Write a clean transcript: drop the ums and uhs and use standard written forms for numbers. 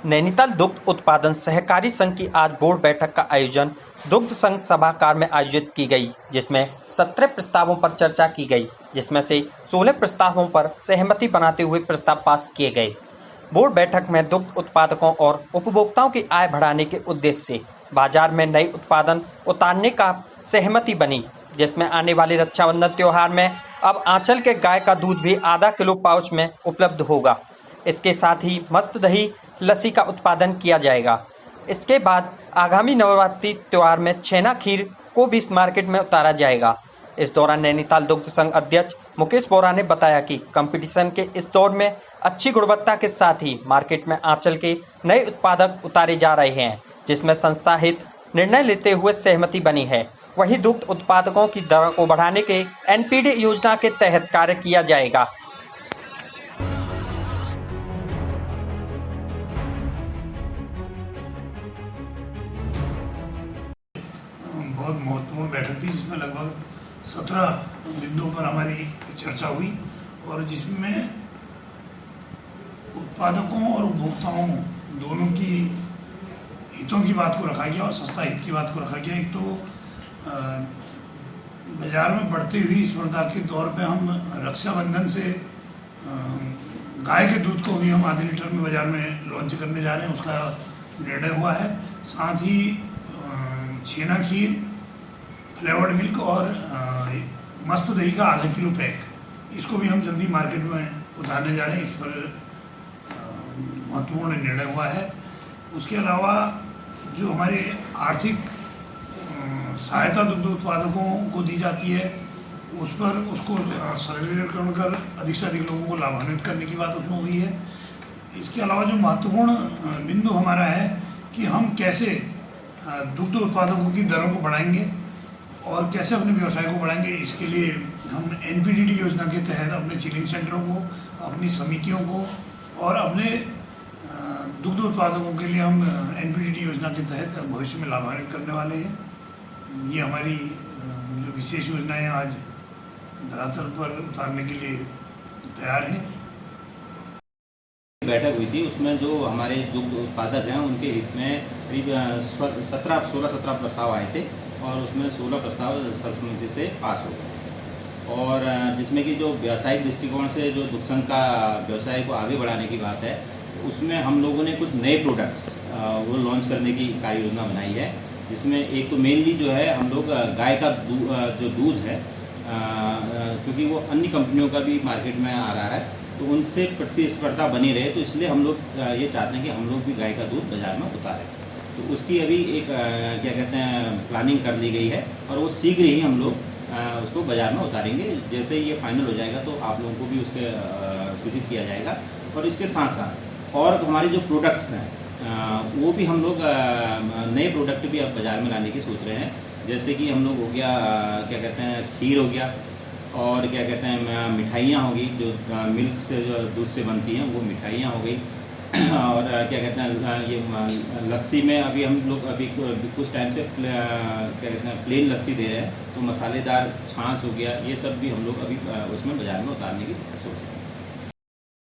नैनीताल दुग्ध उत्पादन सहकारी संघ की आज बोर्ड बैठक का आयोजन दुग्ध संघ सभागार में आयोजित की गई, जिसमें 17 प्रस्तावों पर चर्चा की गई, जिसमें से 16 प्रस्तावों पर सहमति बनाते हुए प्रस्ताव पास किए गए। बोर्ड बैठक में दुग्ध उत्पादकों और उपभोक्ताओं की आय बढ़ाने के उद्देश्य से बाजार में नए उत्पादन उतारने का सहमति बनी, जिसमें आने वाले रक्षाबंधन त्योहार में अब आंचल के गाय का दूध भी आधा किलो पाउच में उपलब्ध होगा। इसके साथ ही मस्त दही लस्सी का उत्पादन किया जाएगा। इसके बाद आगामी नवरात्रि त्योहार में छेना खीर को भी इस मार्केट में उतारा जाएगा। इस दौरान नैनीताल दुग्ध संघ अध्यक्ष मुकेश बोरा ने बताया कि कंपटीशन के इस दौर में अच्छी गुणवत्ता के साथ ही मार्केट में आंचल के नए उत्पादक उतारे जा रहे हैं, जिसमें संस्था हित निर्णय लेते हुए सहमति बनी है। वहीं दुग्ध उत्पादकों की दरों को बढ़ाने के एनपीडी योजना के तहत कार्य किया जाएगा। बहुत महत्वपूर्ण बैठक थी, जिसमें लगभग 17 बिंदुओं पर हमारी चर्चा हुई और जिसमें उत्पादकों और उपभोक्ताओं दोनों की हितों की बात को रखा गया और सस्ता हित की बात को रखा गया। एक तो बाजार में बढ़ती हुई स्पर्धा के दौर पे हम रक्षाबंधन से गाय के दूध को भी हम आधे लीटर में बाजार में लॉन्च करने जा रहे हैं, उसका निर्णय हुआ है। साथ ही छेना खीर, फ्लेवर्ड मिल्क और मस्त दही का आधा किलो पैक, इसको भी हम जल्दी मार्केट में उतारने जा रहे हैं। इस पर महत्वपूर्ण निर्णय हुआ है। उसके अलावा जो हमारे आर्थिक सहायता दुग्ध उत्पादकों को दी जाती है, उस पर उसको सरलीकरण कर अधिक से अधिक लोगों को लाभान्वित करने की बात उसमें हुई है। इसके अलावा जो महत्वपूर्ण बिंदु हमारा है कि हम कैसे दुग्ध उत्पादकों की दरों को बढ़ाएंगे और कैसे अपने व्यवसाय को बढ़ाएंगे। इसके लिए हम एनपीडीडी योजना के तहत अपने चिलिंग सेंटरों को, अपनी समितियों को और अपने दुग्ध उत्पादकों के लिए हम एनपीडीडी योजना के तहत भविष्य में लाभान्वित करने वाले हैं। ये हमारी जो विशेष योजनाएं आज धरातल पर उतारने के लिए तैयार हैं। बैठक हुई थी, उसमें जो हमारे दुग्ध उत्पादक हैं उनके हित में करीब 16-17 प्रस्ताव आए थे और उसमें 16 प्रस्ताव सर्वसम्मति से पास हो गए। और जिसमें कि जो व्यावसायिक दृष्टिकोण से जो दुग्ध संघ का व्यवसाय को आगे बढ़ाने की बात है, उसमें हम लोगों ने कुछ नए प्रोडक्ट्स वो लॉन्च करने की कार्य योजना बनाई है। जिसमें एक तो मेनली जो है हम लोग गाय का जो दूध है, क्योंकि वो अन्य कंपनियों का भी मार्केट में आ रहा है, तो उनसे प्रतिस्पर्धा बनी रहे, तो इसलिए हम लोग ये चाहते हैं कि हम लोग भी गाय का दूध बाज़ार में उतारें। तो उसकी अभी एक क्या कहते हैं प्लानिंग कर ली गई है और वो शीघ्र ही हम लोग उसको बाज़ार में उतारेंगे। जैसे ये फाइनल हो जाएगा तो आप लोगों को भी उसके सूचित किया जाएगा। और इसके साथ साथ और हमारे जो प्रोडक्ट्स हैं वो भी हम लोग नए प्रोडक्ट भी अब बाज़ार में लाने की सोच रहे हैं। जैसे कि हम लोग हो गया क्या कहते हैं खीर हो गया और क्या कहते हैं मिठाइयाँ हो गई, जो मिल्क से जो दूध से बनती हैं वो मिठाइयाँ हो गई। और क्या कहते हैं ये लस्सी में अभी हम लोग अभी कुछ टाइम से क्या कहते हैं प्लेन लस्सी दे रहे हैं, तो मसालेदार छाछ हो गया, ये सब भी हम लोग अभी उसमें बाज़ार में उतारने की सोच रहे हैं।